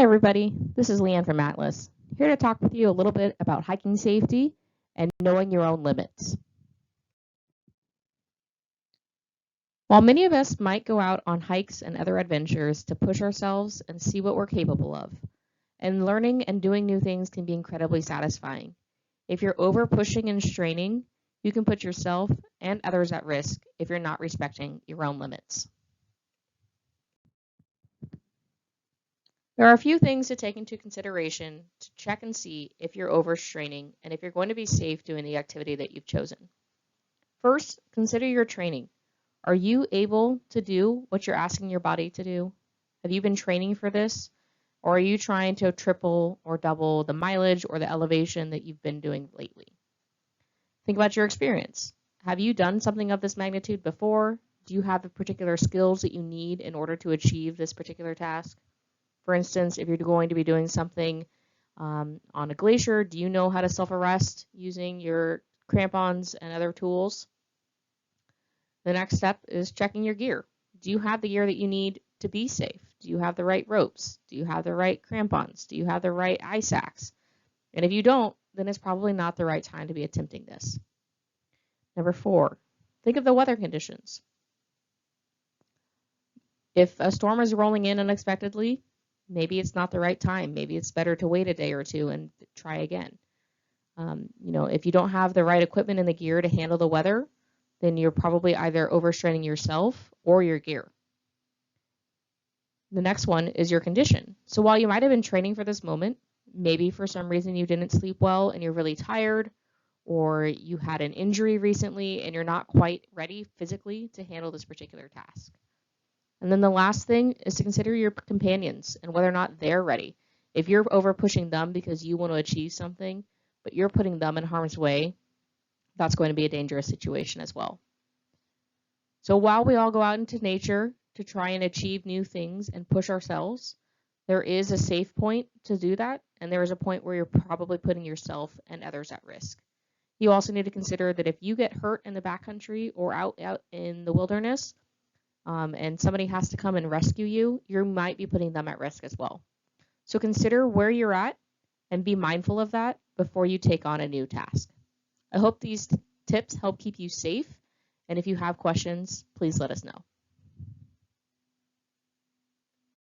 everybody, this is Leanne from Atlas, here to talk with you a little bit about hiking safety and knowing your own limits. While many of us might go out on hikes and other adventures to push ourselves and see what we're capable of, and learning and doing new things can be incredibly satisfying. If you're over pushing and straining, you can put yourself and others at risk if you're not respecting your own limits. There are a few things to take into consideration to check and see if you're overstraining and if you're going to be safe doing the activity that you've chosen. First, consider your training. Are you able to do what you're asking your body to do? Have you been training for this? Or are you trying to triple or double the mileage or the elevation that you've been doing lately? Think about your experience. Have you done something of this magnitude before? Do you have the particular skills that you need in order to achieve this particular task? For instance, if you're going to be doing something on a glacier, do you know how to self-arrest using your crampons and other tools? The next step is checking your gear. Do you have the gear that you need to be safe? Do you have the right ropes? Do you have the right crampons? Do you have the right ice axe? And if you don't, then it's probably not the right time to be attempting this. Number 4, think of the weather conditions. If a storm is rolling in unexpectedly, maybe it's not the right time. Maybe it's better to wait a day or two and try again. If you don't have the right equipment and the gear to handle the weather, then you're probably either overstraining yourself or your gear. The next one is your condition. So while you might have been training for this moment, maybe for some reason you didn't sleep well and you're really tired, or you had an injury recently and you're not quite ready physically to handle this particular task. And then the last thing is to consider your companions and whether or not they're ready. If you're over pushing them because you want to achieve something, but you're putting them in harm's way, that's going to be a dangerous situation as well. So while we all go out into nature to try and achieve new things and push ourselves, there is a safe point to do that, and there is a point where you're probably putting yourself and others at risk. You also need to consider that if you get hurt in the backcountry or out in the wilderness, and somebody has to come and rescue you, you might be putting them at risk as well. So consider where you're at and be mindful of that before you take on a new task. I hope these tips help keep you safe, and if you have questions, please let us know.